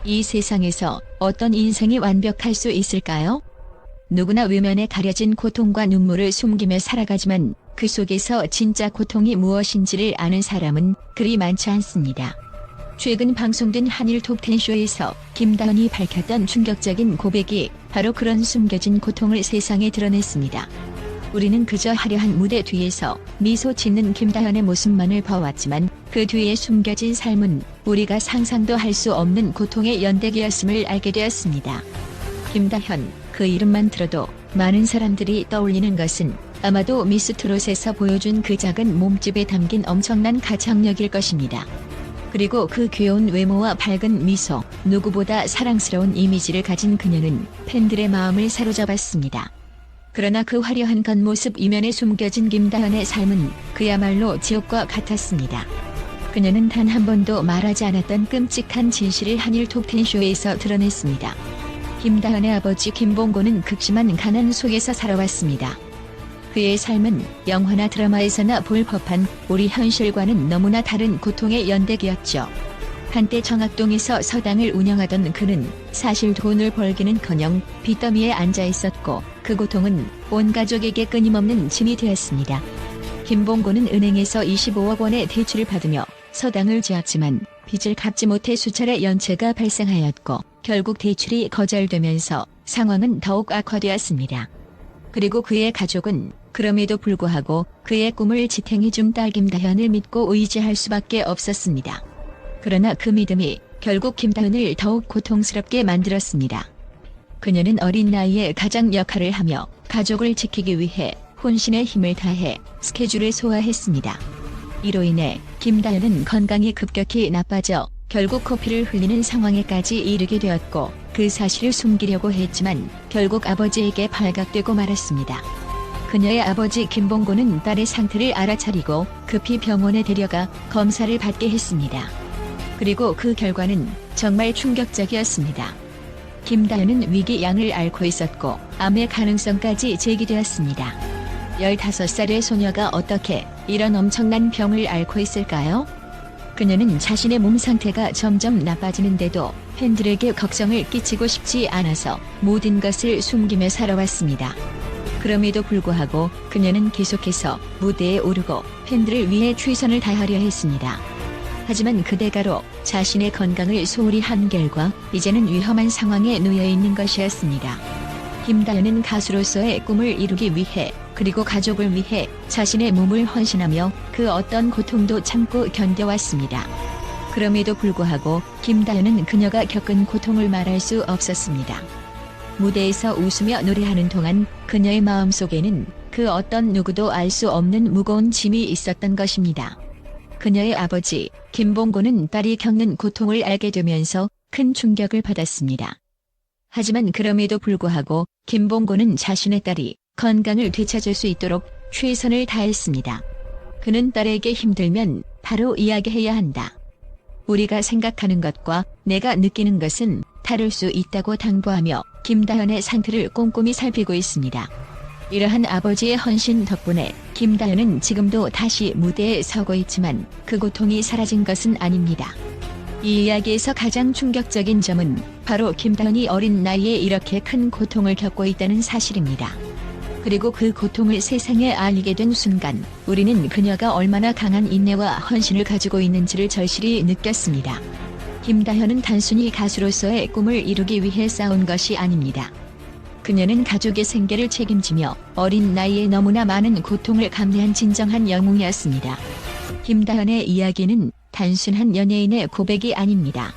이 세상에서 어떤 인생이 완벽할 수 있을까요? 누구나 외면에 가려진 고통과 눈물을 숨기며 살아가지만 그 속에서 진짜 고통이 무엇인지를 아는 사람은 그리 많지 않습니다. 최근 방송된 한일 톱10쇼에서 김다현이 밝혔던 충격적인 고백이 바로 그런 숨겨진 고통을 세상에 드러냈습니다. 우리는 그저 화려한 무대 뒤에서 미소 짓는 김다현의 모습만을 봐왔지만 그 뒤에 숨겨진 삶은 우리가 상상도 할 수 없는 고통의 연대기였음을 알게 되었습니다. 김다현, 그 이름만 들어도 많은 사람들이 떠올리는 것은 아마도 미스트롯에서 보여준 그 작은 몸집에 담긴 엄청난 가창력일 것입니다. 그리고 그 귀여운 외모와 밝은 미소, 누구보다 사랑스러운 이미지를 가진 그녀는 팬들의 마음을 사로잡았습니다. 그러나 그 화려한 겉모습 이면에 숨겨진 김다현의 삶은 그야말로 지옥과 같았습니다. 그녀는 단 한 번도 말하지 않았던 끔찍한 진실을 한일 톱10쇼에서 드러냈습니다. 김다현의 아버지 김봉고는 극심한 가난 속에서 살아왔습니다. 그의 삶은 영화나 드라마에서나 볼 법한 우리 현실과는 너무나 다른 고통의 연대기였죠. 한때 정학동에서 서당을 운영하던 그는 사실 돈을 벌기는커녕 빚더미에 앉아 있었고 그 고통은 온 가족에게 끊임없는 짐이 되었습니다. 김봉고는 은행에서 25억 원의 대출을 받으며 서당을 지었지만 빚을 갚지 못해 수차례 연체가 발생하였고 결국 대출이 거절되면서 상황은 더욱 악화되었습니다. 그리고 그의 가족은 그럼에도 불구하고 그의 꿈을 지탱해준 딸 김다현을 믿고 의지할 수밖에 없었습니다. 그러나 그 믿음이 결국 김다현을 더욱 고통스럽게 만들었습니다. 그녀는 어린 나이에 가장 역할을 하며 가족을 지키기 위해 혼신의 힘을 다해 스케줄을 소화했습니다. 이로 인해 김다현은 건강이 급격히 나빠져 결국 코피를 흘리는 상황에까지 이르게 되었고 그 사실을 숨기려고 했지만 결국 아버지에게 발각되고 말았습니다. 그녀의 아버지 김봉고는 딸의 상태를 알아차리고 급히 병원에 데려가 검사를 받게 했습니다. 그리고 그 결과는 정말 충격적이었습니다. 김다현은 위궤양을 앓고 있었고 암의 가능성까지 제기되었습니다. 15살의 소녀가 어떻게 이런 엄청난 병을 앓고 있을까요? 그녀는 자신의 몸 상태가 점점 나빠지는데도 팬들에게 걱정을 끼치고 싶지 않아서 모든 것을 숨기며 살아왔습니다. 그럼에도 불구하고 그녀는 계속해서 무대에 오르고 팬들을 위해 최선을 다하려 했습니다. 하지만 그 대가로 자신의 건강을 소홀히 한 결과 이제는 위험한 상황에 놓여 있는 것이었습니다. 김다현은 가수로서의 꿈을 이루기 위해 그리고 가족을 위해 자신의 몸을 헌신하며 그 어떤 고통도 참고 견뎌왔습니다. 그럼에도 불구하고 김다현은 그녀가 겪은 고통을 말할 수 없었습니다. 무대에서 웃으며 노래하는 동안 그녀의 마음속에는 그 어떤 누구도 알 수 없는 무거운 짐이 있었던 것입니다. 그녀의 아버지 김봉고는 딸이 겪는 고통을 알게 되면서 큰 충격을 받았습니다. 하지만 그럼에도 불구하고 김봉고는 자신의 딸이 건강을 되찾을 수 있도록 최선을 다했습니다. 그는 딸에게 힘들면 바로 이야기해야 한다. 우리가 생각하는 것과 내가 느끼는 것은 다를 수 있다고 당부하며 김다현의 상태를 꼼꼼히 살피고 있습니다. 이러한 아버지의 헌신 덕분에 김다현은 지금도 다시 무대에 서고 있지만 그 고통이 사라진 것은 아닙니다. 이 이야기에서 가장 충격적인 점은 바로 김다현이 어린 나이에 이렇게 큰 고통을 겪고 있다는 사실입니다. 그리고 그 고통을 세상에 알리게 된 순간 우리는 그녀가 얼마나 강한 인내와 헌신을 가지고 있는지를 절실히 느꼈습니다. 김다현은 단순히 가수로서의 꿈을 이루기 위해 싸운 것이 아닙니다. 그녀는 가족의 생계를 책임지며 어린 나이에 너무나 많은 고통을 감내한 진정한 영웅이었습니다. 김다현의 이야기는 단순한 연예인의 고백이 아닙니다.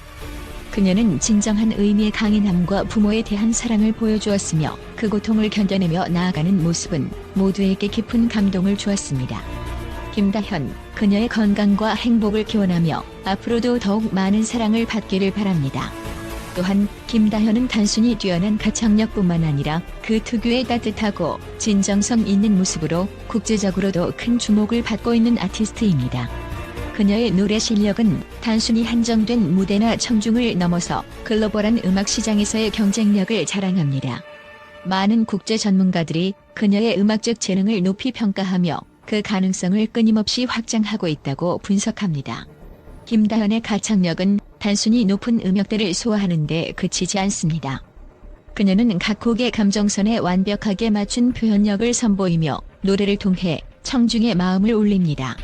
그녀는 진정한 의미의 강인함과 부모에 대한 사랑을 보여주었으며 그 고통을 견뎌내며 나아가는 모습은 모두에게 깊은 감동을 주었습니다. 김다현, 그녀의 건강과 행복을 기원하며 앞으로도 더욱 많은 사랑을 받기를 바랍니다. 또한 김다현은 단순히 뛰어난 가창력뿐만 아니라 그 특유의 따뜻하고 진정성 있는 모습으로 국제적으로도 큰 주목을 받고 있는 아티스트입니다. 그녀의 노래 실력은 단순히 한정된 무대나 청중을 넘어서 글로벌한 음악 시장에서의 경쟁력을 자랑합니다. 많은 국제 전문가들이 그녀의 음악적 재능을 높이 평가하며 그 가능성을 끊임없이 확장하고 있다고 분석합니다. 김다현의 가창력은 단순히 높은 음역대를 소화하는 데 그치지 않습니다. 그녀는 각 곡의 감정선에 완벽하게 맞춘 표현력을 선보이며 노래를 통해 청중의 마음을 울립니다.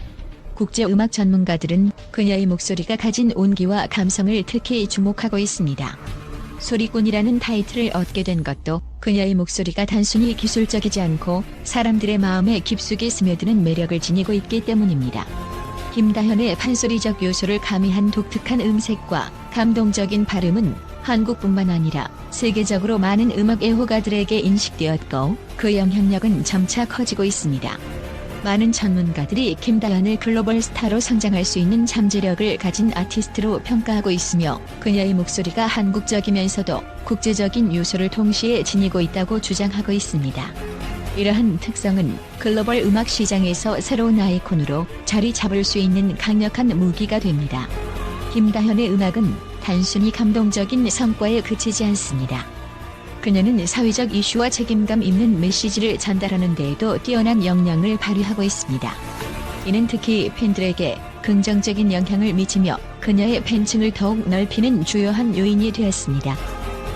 국제음악 전문가들은 그녀의 목소리가 가진 온기와 감성을 특히 주목하고 있습니다. 소리꾼이라는 타이틀을 얻게 된 것도 그녀의 목소리가 단순히 기술적이지 않고 사람들의 마음에 깊숙이 스며드는 매력을 지니고 있기 때문입니다. 김다현의 판소리적 요소를 가미한 독특한 음색과 감동적인 발음은 한국뿐만 아니라 세계적으로 많은 음악 애호가들에게 인식되었고 그 영향력은 점차 커지고 있습니다. 많은 전문가들이 김다현을 글로벌 스타로 성장할 수 있는 잠재력을 가진 아티스트로 평가하고 있으며 그녀의 목소리가 한국적이면서도 국제적인 요소를 동시에 지니고 있다고 주장하고 있습니다. 이러한 특성은 글로벌 음악 시장에서 새로운 아이콘으로 자리 잡을 수 있는 강력한 무기가 됩니다. 김다현의 음악은 단순히 감동적인 성과에 그치지 않습니다. 그녀는 사회적 이슈와 책임감 있는 메시지를 전달하는 데에도 뛰어난 역량을 발휘하고 있습니다. 이는 특히 팬들에게 긍정적인 영향을 미치며 그녀의 팬층을 더욱 넓히는 주요한 요인이 되었습니다.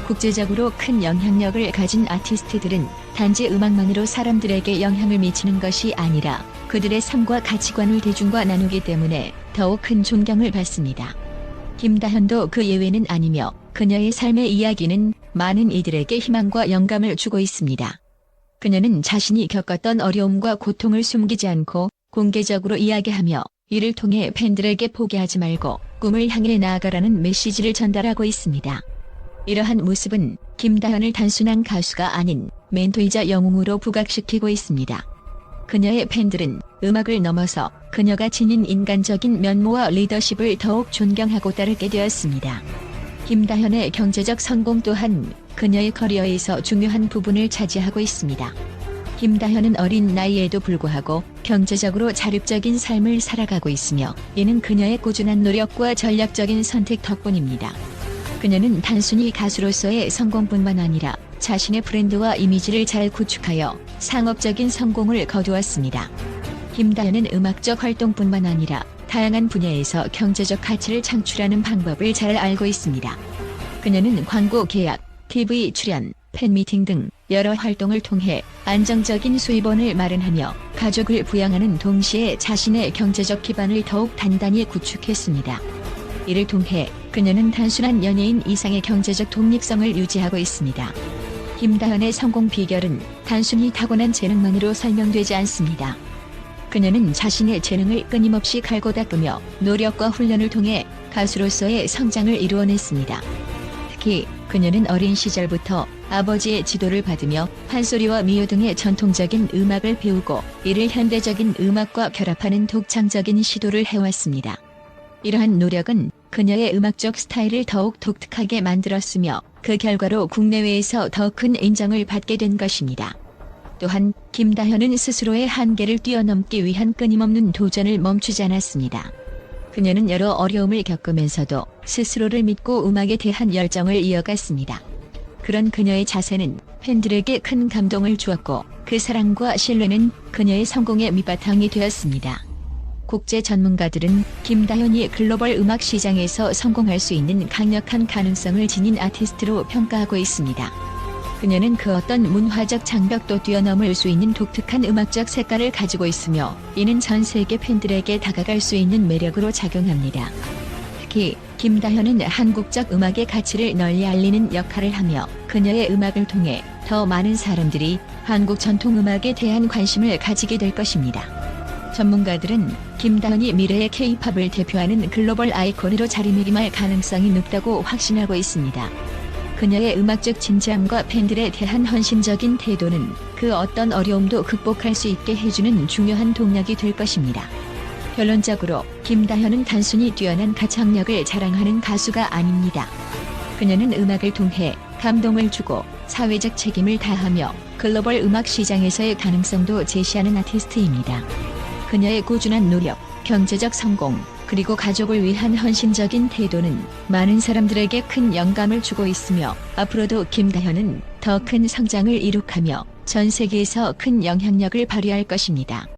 국제적으로 큰 영향력을 가진 아티스트들은 단지 음악만으로 사람들에게 영향을 미치는 것이 아니라 그들의 삶과 가치관을 대중과 나누기 때문에 더욱 큰 존경을 받습니다. 김다현도 그 예외는 아니며 그녀의 삶의 이야기는 많은 이들에게 희망과 영감을 주고 있습니다. 그녀는 자신이 겪었던 어려움과 고통을 숨기지 않고 공개적으로 이야기하며 이를 통해 팬들에게 포기하지 말고 꿈을 향해 나아가라는 메시지를 전달하고 있습니다. 이러한 모습은 김다현을 단순한 가수가 아닌 멘토이자 영웅으로 부각시키고 있습니다. 그녀의 팬들은 음악을 넘어서 그녀가 지닌 인간적인 면모와 리더십을 더욱 존경하고 따르게 되었습니다. 김다현의 경제적 성공 또한 그녀의 커리어에서 중요한 부분을 차지하고 있습니다. 김다현은 어린 나이에도 불구하고 경제적으로 자립적인 삶을 살아가고 있으며 이는 그녀의 꾸준한 노력과 전략적인 선택 덕분입니다. 그녀는 단순히 가수로서의 성공뿐만 아니라 자신의 브랜드와 이미지를 잘 구축하여 상업적인 성공을 거두었습니다. 김다현은 음악적 활동뿐만 아니라 다양한 분야에서 경제적 가치를 창출하는 방법을 잘 알고 있습니다. 그녀는 광고 계약, TV 출연, 팬미팅 등 여러 활동을 통해 안정적인 수입원을 마련하며 가족을 부양하는 동시에 자신의 경제적 기반을 더욱 단단히 구축했습니다. 이를 통해 그녀는 단순한 연예인 이상의 경제적 독립성을 유지하고 있습니다. 김다현의 성공 비결은 단순히 타고난 재능만으로 설명되지 않습니다. 그녀는 자신의 재능을 끊임없이 갈고 닦으며 노력과 훈련을 통해 가수로서의 성장을 이루어냈습니다. 특히 그녀는 어린 시절부터 아버지의 지도를 받으며 판소리와 미요 등의 전통적인 음악을 배우고 이를 현대적인 음악과 결합하는 독창적인 시도를 해왔습니다. 이러한 노력은 그녀의 음악적 스타일을 더욱 독특하게 만들었으며 그 결과로 국내외에서 더 큰 인정을 받게 된 것입니다. 또한 김다현은 스스로의 한계를 뛰어넘기 위한 끊임없는 도전을 멈추지 않았습니다. 그녀는 여러 어려움을 겪으면서도 스스로를 믿고 음악에 대한 열정을 이어갔습니다. 그런 그녀의 자세는 팬들에게 큰 감동을 주었고 그 사랑과 신뢰는 그녀의 성공의 밑바탕이 되었습니다. 국제 전문가들은 김다현이 글로벌 음악 시장에서 성공할 수 있는 강력한 가능성을 지닌 아티스트로 평가하고 있습니다. 그녀는 그 어떤 문화적 장벽도 뛰어넘을 수 있는 독특한 음악적 색깔을 가지고 있으며 이는 전 세계 팬들에게 다가갈 수 있는 매력으로 작용합니다. 특히 김다현은 한국적 음악의 가치를 널리 알리는 역할을 하며 그녀의 음악을 통해 더 많은 사람들이 한국 전통 음악에 대한 관심을 가지게 될 것입니다. 전문가들은 김다현이 미래의 K-팝을 대표하는 글로벌 아이콘으로 자리매김할 가능성이 높다고 확신하고 있습니다. 그녀의 음악적 진지함과 팬들에 대한 헌신적인 태도는 그 어떤 어려움도 극복할 수 있게 해주는 중요한 동력이 될 것입니다. 결론적으로 김다현은 단순히 뛰어난 가창력을 자랑하는 가수가 아닙니다. 그녀는 음악을 통해 감동을 주고 사회적 책임을 다하며 글로벌 음악 시장에서의 가능성도 제시하는 아티스트입니다. 그녀의 꾸준한 노력, 경제적 성공, 그리고 가족을 위한 헌신적인 태도는 많은 사람들에게 큰 영감을 주고 있으며 앞으로도 김다현은 더 큰 성장을 이룩하며 전 세계에서 큰 영향력을 발휘할 것입니다.